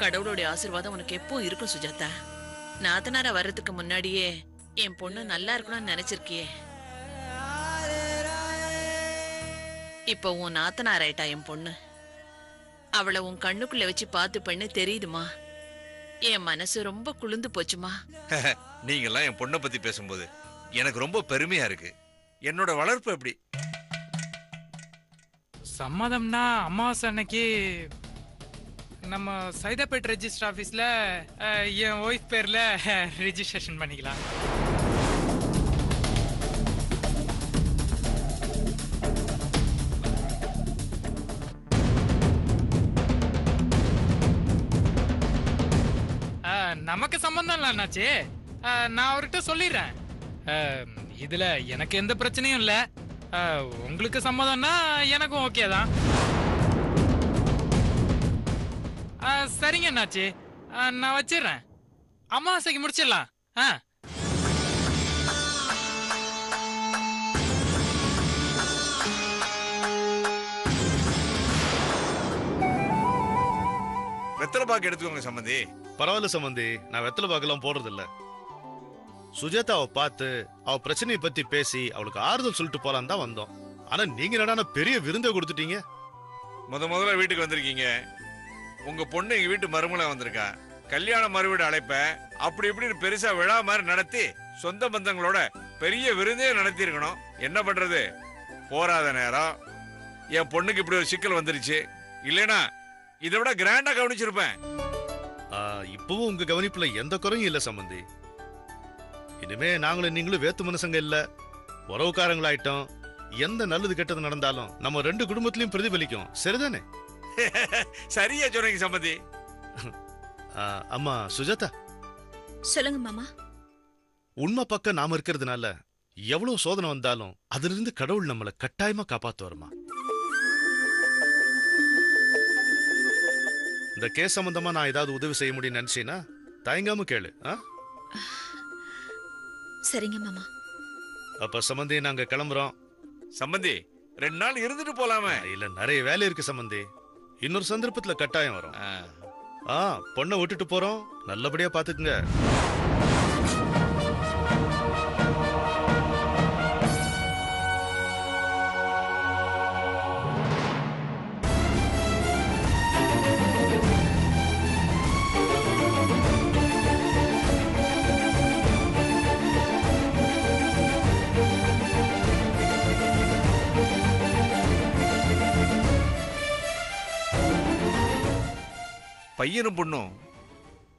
கடவுளுடைய ஆசீர்வாதம் உனக்கு எப்போ இருக்கும் சுஜாதா. நாத்தனாரா வர்றதுக்கு முன்னாடியே என் பொண்ணு நல்லா இருக்கணும்னு நினைச்சிருக்கியே. இப்ப உன் நாத்தனார் ஆயிட்டா என் பொண்ணு. அவளை உன் கண்ணுக்குள்ள வச்சு பார்த்து பண்ணு தெரியுதுமா. என் மனசு ரொம்ப குளிர்ந்து போச்சுமா. நீங்க எல்லாம் என் பொண்ணை பத்தி பேசும்போது எனக்கு ரொம்ப பெருமையா இருக்கு. என்னோட வளர்ப்பு எப்படி? சம்மதம்னா அமாவாசை அன்னைக்கு நம்ம சைதாப்பேட் ரெஜிஸ்டர் ஆஃபீஸில் என் ஒய்ஃப் பேரில் ரெஜிஸ்ட்ரேஷன் பண்ணிக்கலாம். நமக்கு சம்பந்தம் இல்லை அண்ணாச்சி. நான் அவர்கிட்ட சொல்லிடுறேன். இதில் எனக்கு எந்த பிரச்சனையும் இல்லை. உங்களுக்கு சம்மதம்னா எனக்கும் ஓகே தான். சரிங்க அண்ணாச்சி, நான் வச்சிடுறேன். அமாவாசைக்கு முடிச்சிடலாம். வெத்தலை பாக்கு எடுத்துக்கோங்க சம்பந்தி. பரவாயில்ல சம்பந்தி, நான் வெத்தலை பாக்கெல்லாம் போடுறது இல்ல. சுஜாதாவை பார்த்து அவ பிரச்சனையை பத்தி பேசி அவளுக்கு ஆறுதல் சொல்லிட்டு போலாம் தான் வந்தோம். ஆனா நீங்க என்னடா பெரிய விருந்தை கொடுத்துட்டீங்க. முதல்ல வீட்டுக்கு வந்திருக்கீங்க. உங்க பொண்ணு எங்க வீட்டு மருமகளா வந்திருக்கா. கல்யாண மறுவீடு அழைப்ப அப்படி இப்படின்னு பெருசா விழா மாதிரி நடத்தி சொந்த பந்தங்களோட பெரிய விருந்தே நடத்தி இருக்கணும். என்ன பண்றது, போராத நேரம் என் பொண்ணுக்கு இப்படி ஒரு சிக்கல் வந்துருச்சு. இல்லைனா இதை விட கிராண்டா கவனிச்சிருப்பேன். இப்பவும் உங்க கவனிப்புல எந்த குறையும் இல்ல சம்பந்தி. இனிமே நாங்களும் நீங்களும் வேத்து மனசங்க இல்ல, உறவுக்காரங்களாயிட்டோம். எந்த நல்லது கெட்டது நடந்தாலும் நம்ம ரெண்டு குடும்பத்திலையும் பிரதிபலிக்கும். சரிதானே? சரியா சொன்னீங்க சம்பந்தி. அம்மா சுஜாதா, சொல்லுங்க மாமா. உண்மை பக்கம் நாம இருக்கிறதுனால எவ்வளவு சோதனை வந்தாலும் அதுல இருந்து கடவுள் நம்மளை கட்டாயமா காப்பாத்து வருமா. இந்த கேஸ் சம்பந்தமா நான் ஏதாவது உதவி செய்ய முடியும் நினைச்சீனா தயங்காம கேளு. சரிங்க மாமா. அப்ப சம்பந்தி நாங்க கிளம்புறோம். சம்பந்தி 2 நாள் இருந்துட்டு போலாமே. இல்ல, நிறைய வேலை இருக்கு சம்பந்தி. இன்னொரு சந்தர்ப்பத்துல கட்டாயம் வரும். பொண்ணை விட்டுட்டு போறோம், நல்லபடியா பாத்துக்குங்க. பையனும் பொண்ணும்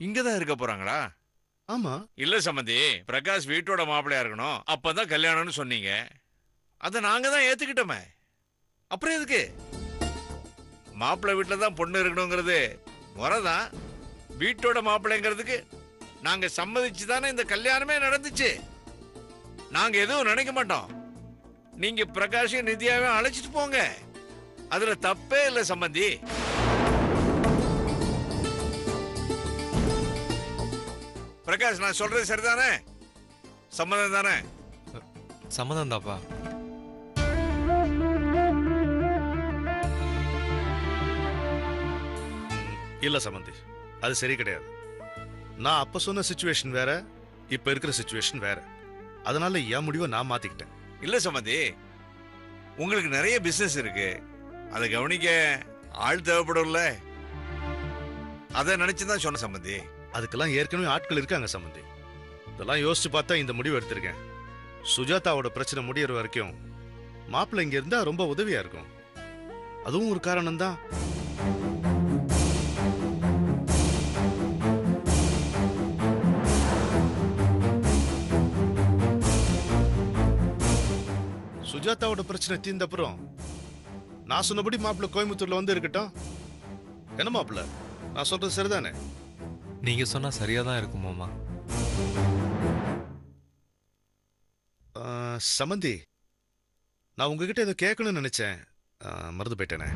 இங்கதான் இருக்க போறாங்களா? ஆமா. இல்ல சம்பந்தி, பிரகாஷ் வீட்டோட மாப்பிள்ளையா இருக்கணும், அப்பதான் கல்யாணம்னு சொன்னீங்க. அத நாங்க தான் ஏத்துக்கிட்டோமே. அப்புறம் எதுக்கு மாப்பிள்ளை வீட்டுல தான் பொண்ணு இருக்கணுங்கிறது முறைதான். வீட்டோட மாப்பிள்ளைங்கிறதுக்கு நாங்க சம்மதிச்சு தானே இந்த கல்யாணமே நடந்துச்சு. நாங்க எதுவும் நினைக்க மாட்டோம். நீங்க பிரகாஷையும் நித்யாவையும் அழைச்சிட்டு போங்க, அதுல தப்பே இல்லை சம்பந்தி. பிரகாஷ், நான் சொல்றது சரிதானே? சம்மதம் தானே? சம்மதம் தாப்பா. இல்ல சம்பந்தி, அது சரி கிடையாது. நான் அப்ப சொன்ன சிச்சுவேஷன் வேற, இப்ப இருக்கிற சிச்சுவேஷன் வேற. அதனால என் முடிவை நான் மாத்திக்கிட்டேன். இல்ல சம்பந்தி, உங்களுக்கு நிறைய பிசினஸ் இருக்கு, அதை கவனிக்க ஆள் தேவைப்படும்ல. அதை நினைச்சுதான் சொன்ன சம்பந்தி. அதுக்கெல்லாம் ஏற்கனவே ஆட்கள் இருக்காங்க சம்பந்தி. இதெல்லாம் யோசிச்சு பார்த்தா இந்த முடிவு எடுத்திருக்கேன். சுஜாதாவோட பிரச்சனை முடியற வரைக்கும் மாப்பிள்ளை இங்க இருந்தா ரொம்ப உதவியா இருக்கும். அதுவும் ஒரு காரணம் தான். சுஜாதாவோட பிரச்சனை தீர்ந்த அப்புறம் நான் சொன்னபடி மாப்பிள்ளை கோயம்புத்தூர்ல வந்து இருக்கட்டும். என்ன மாப்பிள்ளை, நான் சொல்றது சரிதானே? நீங்க சொன்னா சரியாதான் இருக்கும் மாமா. சமந்தி, நான் உங்ககிட்ட ஏதோ கேட்கணும்னு நினைச்சேன், மறந்து போயிட்டேனே.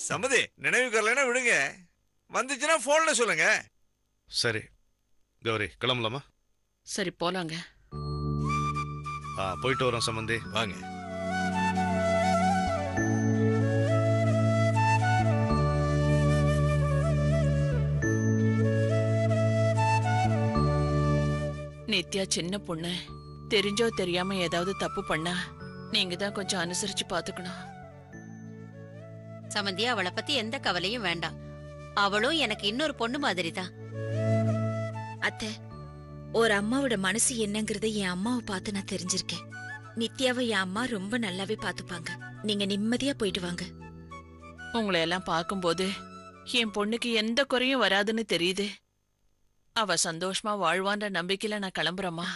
சமதி, நினைவுக்கு வரலன்னா விடுங்க, வந்துச்சுன்னா போன்ல சொல்லுங்க. சரி கௌரி, கிளம்பலாமா? சரி போலாங்க. போயிட்டு வரோம் சம்பந்தி. வாங்க. நித்யா சின்ன பொண்ணு, தெரிஞ்சோ தெரியாம ஏதாவது தப்பு பண்ணா நீங்க தான் கொஞ்சம் அனுசரிச்சு பாத்துக்கணும். சமந்தி, அவளை பத்தி எந்த கவலையும் வேண்டாம். அவளும் எனக்கு இன்னொரு பொண்ணு மாதிரி தான். அத்தை, ஒரு அம்மாவோட மனசு என்னங்கறத என் அம்மாவை பார்த்து நான் தெரிஞ்சிருக்கேன். நித்யாவை என் அம்மா ரொம்ப நல்லாவே பாத்துப்பாங்க. நீங்க நிம்மதியா போயிட்டு வாங்க. உங்களை எல்லாம் பார்க்கும்போது என் பொண்ணுக்கு எந்த குறையும் வராதுன்னு தெரியுது. அவ சந்தோஷமா வாழ்வான்ற நம்பிக்கையில நான் கிளம்புறேம்மா.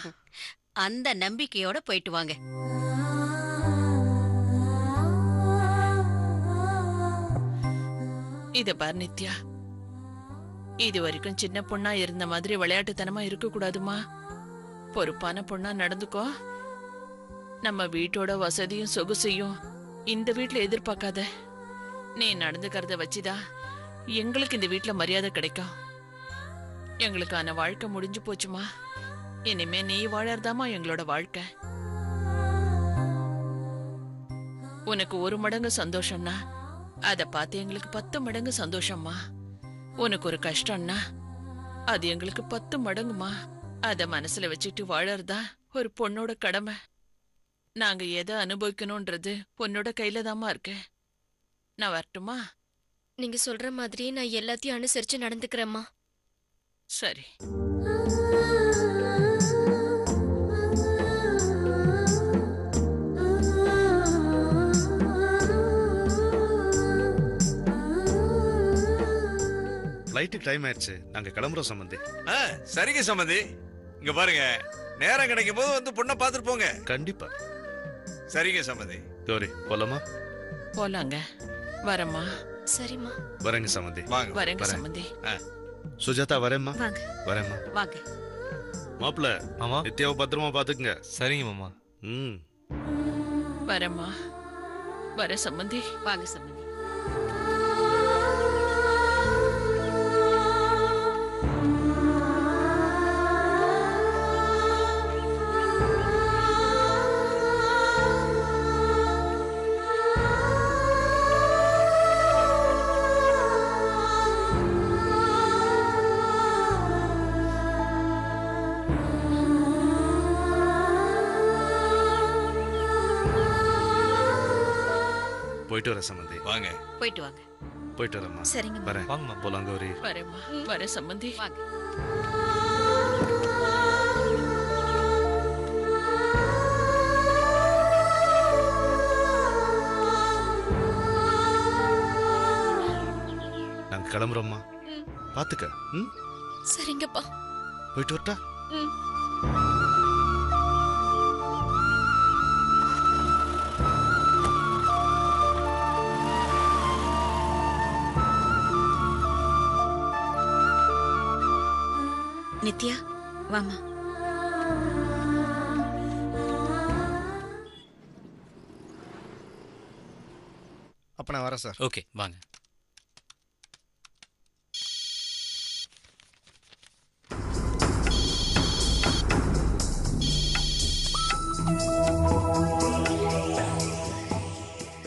அந்த நம்பிக்கையோட போயிட்டு வாங்க. இத பார் நித்யா, இது வரைக்கும் சின்ன பொண்ணா இருந்த மாதிரி விளையாட்டுத்தனமா இருக்க கூடாதுமா. பொறுப்பான பொண்ணா நடந்துக்கோ. நம்ம வீட்டோட வசதியும் சொகுசையும் இந்த வீட்டுல எதிர்பார்க்காத. நீ நடந்துக்கிறத வச்சுதான் எங்களுக்கு இந்த வீட்டுல மரியாதை கிடைக்கும். எங்களுக்கான வாழ்க்கை முடிஞ்சு போச்சுமா. இனிமே நீ வாழறதாமா எங்களோட வாழ்க்கை. உனக்கு 1 மடங்கு சந்தோஷம்னா அத பார்த்து எங்களுக்கு 10 மடங்கு சந்தோஷம்மா. உனக்கு ஒரு கஷ்டம்னா அது எங்களுக்கு 10 மடங்குமா. அத மனசுல வச்சுட்டு வாழறதா ஒரு பொண்ணோட கடமை. நாங்க எதை அனுபவிக்கணும்ன்றது பொண்ணோட கையில தாமா இருக்கு. நான் வரட்டுமா? நீங்க சொல்ற மாதிரி நான் எல்லாத்தையும் அனுசரிச்சு நடந்துக்கிறேம்மா. சரி. ஃப்ளைட்டுக்கு டைம் ஆயிடுச்சு, நாங்க கிளம்புறோம் சம்பந்தி. சரிங்க சம்பந்தி. இங்க பாருங்க, நேரம் கிடைக்கும் போது வந்து பொண்ணை பார்த்துட்டு போங்க. கண்டிப்பா. சரிங்க சம்பந்தி. கௌரி, போலாமா? போலாங்க. வரேம்மா. சரிம்மா. வரேங்க சம்பந்தி. வாங்க. வரேங்க சம்பந்தி. சுஜாதா, வரேம்மா. வாங்க. வரேம்மா. வாங்க. மாப்பிள்ள, மாமா. நித்யாவை பத்திரமா பாத்துக்குங்க. சரிங்க மாமா. ம். வரேம்மா. வர சம்பந்தி. வாங்க சம்பந்தி. போயிட்டு வரேன் சம்பந்தி. வாங்க. போயிட்டு வாங்க. போயிட்டு வரேம்மா. சரிங்க. வரேன். வாங்கம்மா. போலாம் கௌரி. வரேம்மா. வர சம்பந்தி. வாங்க. நாங்க கிளம்புறோம்மா. பாத்துக்க. ம். சரிங்கப்பா. போயிட்டு வரட்டா? நித்யா, வாமா. அப்ப நான் வரேன் சார். ஓகே, வாங்க.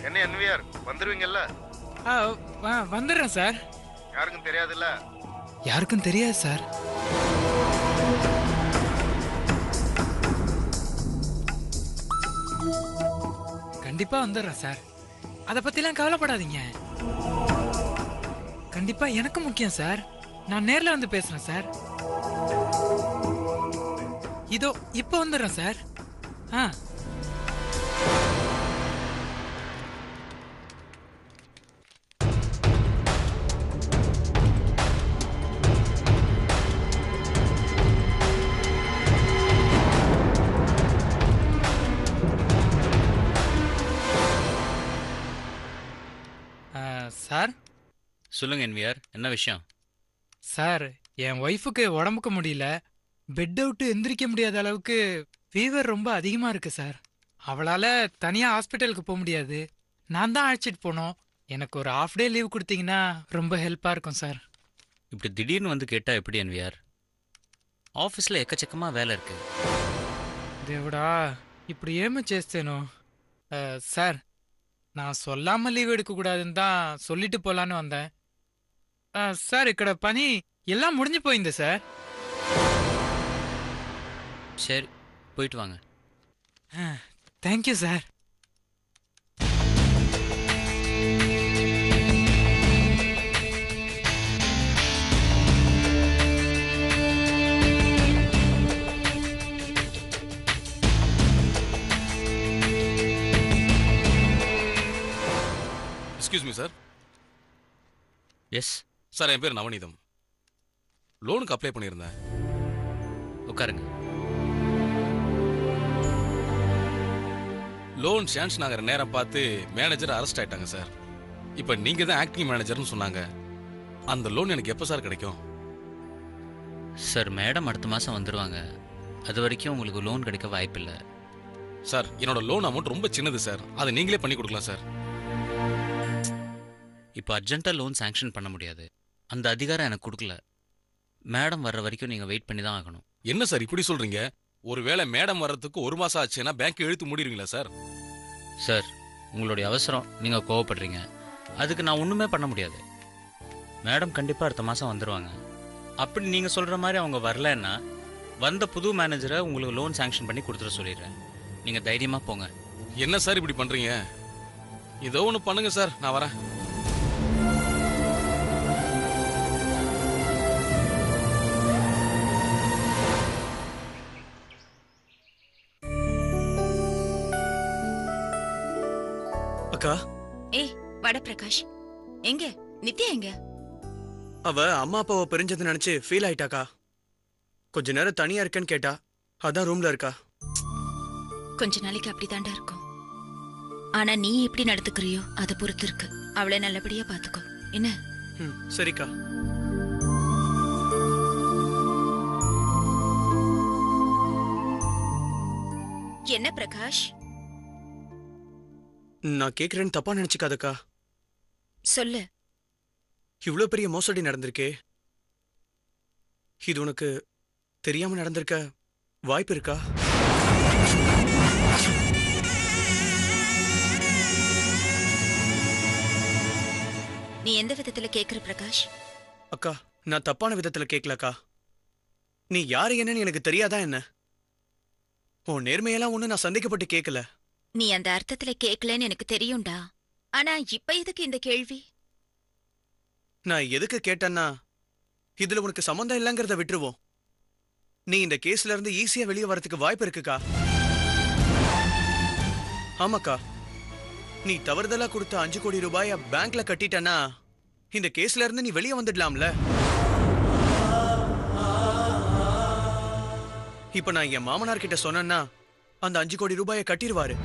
என்ன என்விஆர், வந்துருவீங்கல்ல? வந்துடுறேன் சார். யாருக்கும் தெரியாதுல்ல? யாருக்கும் தெரியாது சார். கண்டிப்பா வந்துடுறேன் சார். அத பத்திலாம் கவலைப்படாதீங்க. கண்டிப்பா எனக்கு முக்கியம் சார். நான் நேர்ல வந்து பேசுறேன் சார். இதோ இப்ப வந்துடுறேன் சார். சார். சொல்லுங்க என்விஆர், என்ன விஷயம்? சார், என் ஒய்ஃபுக்கு உடம்புக்கு முடியல. பெட் அவுட்டு எந்திரிக்க முடியாத அளவுக்கு ஃபீவர் ரொம்ப அதிகமா இருக்கு சார். அவளால தனியா ஹாஸ்பிட்டலுக்கு போக முடியாது. நான் தான் அழைச்சிட்டு போனோம். எனக்கு ஒரு ஹாஃப் டே லீவ் கொடுத்தீங்கன்னா ரொம்ப ஹெல்ப்பா இருக்கும் சார். இப்படி திடீர்னு வந்து கேட்டா எப்படி என்விஆர்? ஆஃபீஸில் எக்கச்சக்கமாக வேலை இருக்கு. தேவடா, ఇప్పుడు ఏమో చేస్తేనో సార్ நான் சொல்லாம లీవ్ எடுக்கக்கூடாதுன்னு தான் சொல்லிட்டு போலான்னு வந்தேன் சார் ఇక్కడ పని எல்லாம் முடிஞ்சு போయింది சார் சரி போயிட்டு வாங்க. Thank you sir. Excuse me sir. Yes sir, என் பேர் நவநீதம். லோனுக்கு அப்ளை பண்ணியிருந்தேன். உட்காருங்க. லோன் சான்ஷன் ஆகிற நேரம் பார்த்து மேனேஜர் அரெஸ்ட் ஆயிட்டாங்க சார். இப்போ நீங்க தான் ஆக்டிங் மேனேஜர்னு சொன்னாங்க. அந்த லோன் எனக்கு எப்போ சார் கிடைக்கும்? சார் மேடம் அடுத்த மாதம் வந்துடுவாங்க. அது வரைக்கும் உங்களுக்கு லோன் கிடைக்க வாய்ப்பில்லை. சார், என்னோட லோன் அமௌண்ட் ரொம்ப சின்னது சார். அதை நீங்களே பண்ணி கொடுக்கலாம் சார். இப்போ அர்ஜென்ட்டாக லோன் சாங்ஷன் பண்ண முடியாது. அந்த அதிகாரம் எனக்கு கொடுக்கல. மேடம் வர்ற வரைக்கும் நீங்கள் வெயிட் பண்ணி தான் ஆகணும். என்ன சார் இப்படி சொல்றீங்க? ஒருவேளை மேடம் வர்றதுக்கு 1 மாசம் ஆச்சுன்னா பேங்க் இழுத்து மூடிடுவீங்களா சார்? சார், உங்களுடைய அவசரம், நீங்கள் கோவப்படுறீங்க. அதுக்கு நான் ஒன்றுமே பண்ண முடியாது. மேடம் கண்டிப்பாக அடுத்த மாதம் வந்துடுவாங்க. அப்படி நீங்கள் சொல்கிற மாதிரி அவங்க வரலன்னா வந்த புது மேனேஜரை உங்களுக்கு லோன் சாங்ஷன் பண்ணி கொடுத்துட சொல்லிடுறேன். நீங்கள் தைரியமாக போங்க. என்ன சார் இப்படி பண்றீங்க? ஏதோ ஒன்று பண்ணுங்க சார், நான் வரேன். அக்கா. ஏய் வட பிரகாஷ், எங்க நித்யா எங்க? அவ அம்மா அப்பாவை பிரிஞ்சது நினைச்சு ஃபீல் ஆயிட்டாக்கா. கொஞ்ச நேரம் தனியா இருக்கேன்னு கேட்டா, அதான் ரூம்ல இருக்கா. கொஞ்ச நாளைக்கு அப்படித்தாண்டா இருக்கும். ஆனா நீ எப்படி நடத்துக்கிறியோ அதை பொறுத்து இருக்கு. அவளை நல்லபடியா பாத்துக்கோ என்ன? சரிக்கா. என்ன பிரகாஷ்? நான் கேக்குறேன்னு தப்பா நினைச்சுக்காதக்கா. சொல்லு. இவ்வளவு பெரிய மோசடி நடந்திருக்கே, இது உனக்கு தெரியாம நடந்திருக்க வாய்ப்பு இருக்கா? நீ எந்த விதத்துல கேக்குற பிரகாஷ்? அக்கா, நான் தப்பான விதத்துல கேட்கலக்கா. நீ யாரு என்னன்னு எனக்கு தெரியாதா என்ன? உன் நேர்மையெல்லாம் ஒண்ணு நான் சந்தேகப்பட்டு கேட்கல. நீ அந்த அர்த்தத்துல கேட்கலன்னு எனக்கு தெரியும்டா. ஆனா இப்ப எதுக்கு இந்த கேள்வி? நான் எதுக்கு கேட்டேன்னா, இதுல உனக்கு சம்மந்தம் இல்லைங்கிறத விட்டுருவோம். நீ இந்த கேஸ்ல இருந்து ஈஸியா வெளியே வரதுக்கு வாய்ப்பு இருக்குக்கா. ஆமாக்கா, நீ தவறுதலா கொடுத்த 5 கோடி ரூபாய பேங்க்ல கட்டிட்டனா இந்த கேஸ்ல இருந்து நீ வெளியே வந்துடலாம்ல. இப்ப நான் என் மாமனார் கிட்ட சொன்னேன்னா அந்த 5 கோடி ரூபாய கட்டிடுவாரு.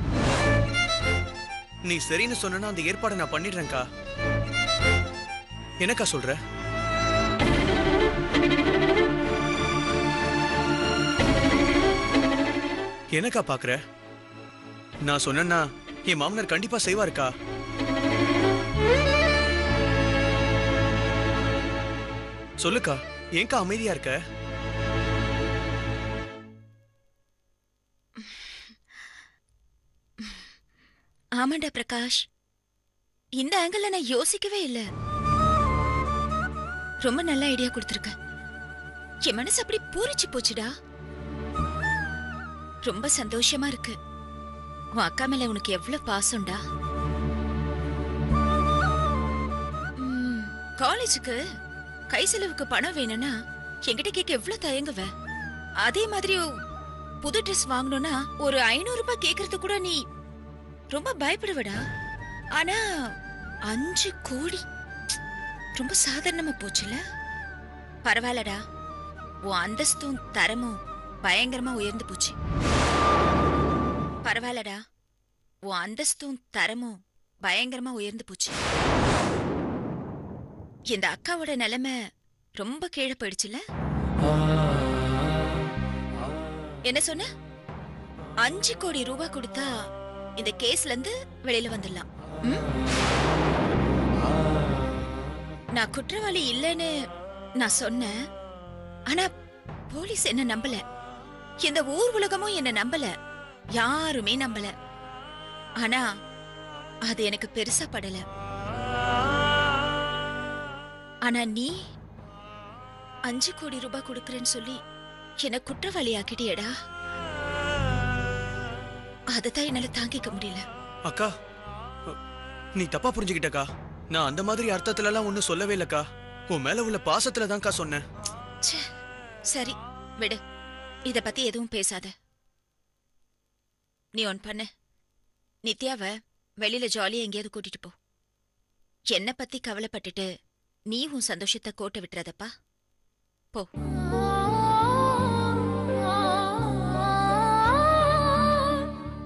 நீ சரின்னு சொன்னா அந்த ஏற்பாடை நான் பண்ணிடுறேன்க்கா. என்னக்கா சொல்ற? என்னக்கா பாக்குற? நான் சொன்னா என் மாமனார் கண்டிப்பா செய்வாருக்கா. சொல்லுக்கா, ஏன்க்கா அமைதியா இருக்க? ஆமாண்டா பிரகாஷ், இந்த ஆங்கிள் நான் யோசிக்கவே இல்லை. ரொம்ப நல்ல ஐடியா கொடுத்திருக்க. என் மனசு அப்படி பூரிச்சு போச்சுடா. ரொம்ப சந்தோஷமா இருக்கு. உன் அக்கா மேல உனக்கு எவ்வளவு பாசம்டா. காலேஜுக்கு கை செலவுக்கு பணம் வேணும்னா என்கிட்ட கேட்க எவ்வளவு தயங்குவ. அதே மாதிரி புது ட்ரெஸ் வாங்கணும்னா ஒரு 500 ரூபாய் கேக்குறது கூட நீ ரொம்ப பயப்படுவடா. ஆனா 5 கோடி ரொம்ப சாதாரணமா போச்சுல. பரவாயில்லடா, உன் அந்தஸ்தும் தரமும் பயங்கரமா உயர்ந்து போச்சு. பரவாயில்லடா, உன் அந்தஸ்தும் தரமும் பயங்கரமா உயர்ந்து போச்சு. இந்த அக்காவோட நிலைமை ரொம்ப கீழே போயிடுச்சுல. என்ன சொன்ன? 5 கோடி ரூபாய் கொடுத்தா இந்த கேஸ்ல இருந்து வெளியில வந்துடலாம். நான் குற்றவாளி இல்லைன்னு நான் சொன்னேன். ஆனா போலீஸ் என்ன நம்பல. இந்த ஊர் உலகமும் என்ன நம்பல. யாருமே நம்பல. ஆனா அது எனக்கு பெருசா படல. ஆனா நீ 5 கோடி ரூபாய் கொடுக்கறேன்னு சொல்லி என்ன குற்றவாளி ஆக்கிட்டியடா. அதத்தான் என்னால தாங்கிக்க முடியல. அக்கா, நீ தப்பா புரிஞ்சுக்கிட்டக்கா. நான் அந்த மாதிரி அர்த்தத்துல எல்லாம் ஒண்ணும் சொல்லவே இல்லக்கா. உன் மேல உள்ள பாசத்துல தான்க்கா சொன்னேன். சரி விடு, இத பத்தி எதுவும் பேசாத. நீ ஒன் பண்ணு, நித்யாவ வெளியில ஜாலியா எங்கேயாவது கூட்டிட்டு போ. என்ன பத்தி கவலைப்பட்டுட்டு நீ உன் சந்தோஷத்தை கோட்டை விட்டுறதப்பா. போ.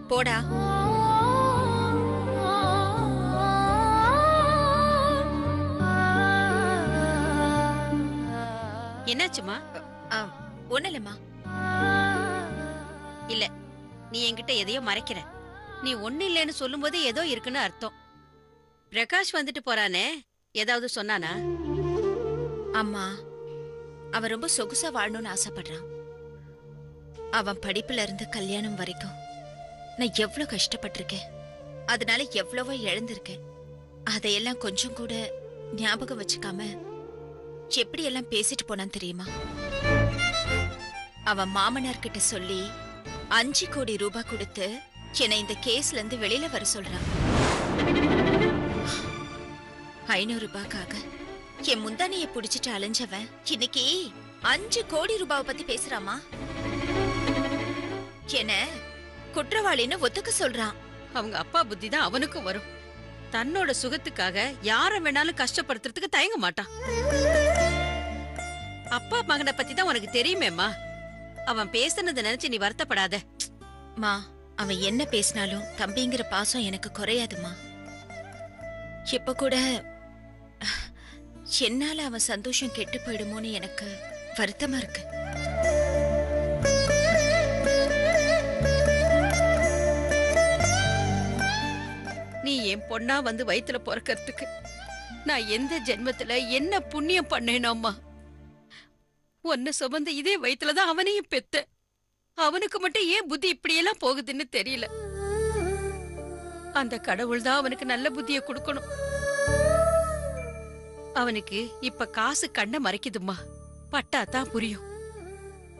போடா. என்னாச்சுமா? ஒண்ணு இல்லம்மா. இல்ல, நீ என்கிட்ட எதையோ மறைக்கிற. நீ ஒண்ணு இல்லைன்னு சொல்லும் போது ஏதோ இருக்குன்னு அர்த்தம். பிரகாஷ் வந்துட்டு போறானே, ஏதாவது சொன்னானா? அம்மா, அவன் ரொம்ப சொகுசா வாழணும்னு ஆசைப்படுறான். அவன் படிப்புல இருந்து கல்யாணம் வரைக்கும் நான் எவ்வளவு கஷ்டப்பட்டிருக்கேன். அதனால எவ்வளவோ இழந்திருக்கேன். அதையெல்லாம் கொஞ்சம் கூட ஞாபகம் வச்சுக்காம எப்படி எல்லாம் பேசிட்டு போனான் தெரியுமா? அவன் மாமனார் கிட்ட சொல்லி 5 கோடி ரூபாய் கொடுத்து என்னை இந்த கேஸ்ல இருந்து வெளியில வர சொல்றான். 500 ரூபாய்க்காக என் முந்தானையை புடிச்சிட்டு அலைஞ்சவன் இன்னைக்கு 5 கோடி ரூபாவை பத்தி பேசுறாமா? என்ன குற்றவாளின்னு ஒத்துக்க சொல்றான். அவங்க அப்பா புத்தி தான் அவனுக்கும் வரும். தன்னோட சுகத்துக்காக யார வேணாலும் கஷ்டப்படுத்துறதுக்கு தயங்க மாட்டான். அப்பா மகனை பத்தி தான் உனக்கு தெரியுமேம்மா. அவன் பேசுனதை நினைச்சு நீ வருத்தப்படாத. மா, அவன் என்ன பேசினாலும் தம்பிங்கிற பாசம் எனக்கு குறையாதுமா. இப்ப கூட என்னால அவன் சந்தோஷம் கெட்டு போயிடுமோன்னு எனக்கு வருத்தமா இருக்கு. நீ என் பொண்ணா வந்து வயித்துல பிறக்கிறதுக்கு நான் எந்த ஜென்மத்துல என்ன புண்ணியம் பண்ணேனோம்மா. ஒன்ன சுமந்த இதே வயித்துலதான் அவனையும் பெத்த. அவனுக்கு மட்டும் ஏன் புத்தி இப்படியெல்லாம் போகுதுன்னு தெரியல. அந்த கடவுள் தான் அவனுக்கு நல்ல புத்திய கொடுக்கணும். அவனுக்கு இப்ப காசு கண்ண மறைக்குதும்மா. பட்டாதான் புரியும்.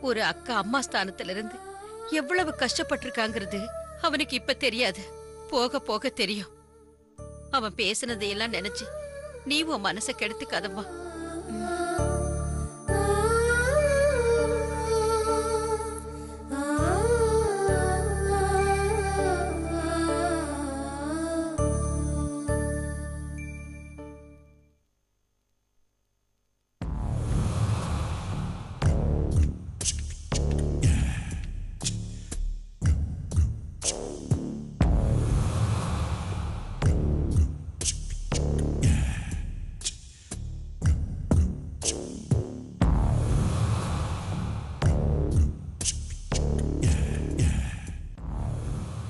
ஒரு அக்கா அம்மா ஸ்தானத்துல இருந்து எவ்வளவு கஷ்டப்பட்டிருக்காங்கிறது அவனுக்கு இப்ப தெரியாது, போக போக தெரியும். அவன் பேசினதையெல்லாம் நினைச்சு நீ உன் மனசை கெடுத்துக்காதம்மா.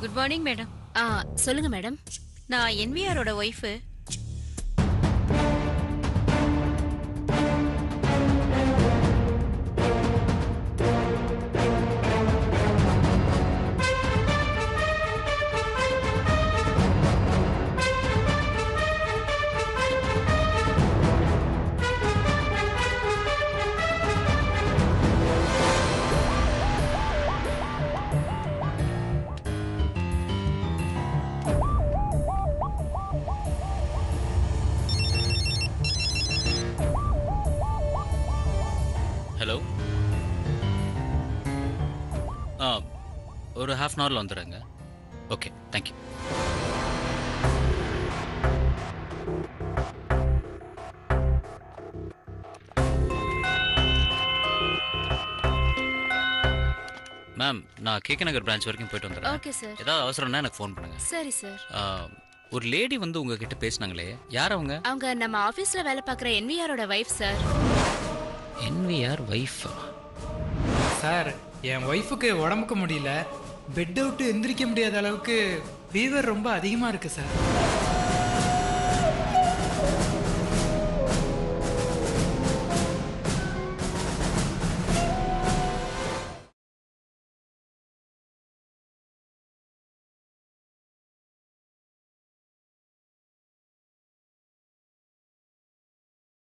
Good morning madam. சொல்லுங்க மேடம். நான் என்விஆரோட ஒய்ஃபு. ஹலோ. ஒரு ஹாஃப் அன் ஹவரில் வந்துடுறேங்க. Okay, thank you. மேம், நான் கேகே நகர் பிரான்ச் வரைக்கும் போயிட்டு வந்துடுறேன். Okay sir. ஏதாவது அவசரம்னா எனக்கு ஃபோன் பண்ணுங்க. சரி சார். ஒரு லேடி வந்து உங்ககிட்ட பேசினாங்களே, யார் அவங்க? அவங்க நம்ம ஆபீஸ்ல வேலை பார்க்குற என்விஆரோட wife sir. NVR wife? Sir, என் ஒய்ஃபுக்கு உடம்புக்கு முடியல. பெட் அவுட்டு எந்திரிக்க முடியாத அளவுக்கு ஃபீவர் ரொம்ப அதிகமாக இருக்கு சார்.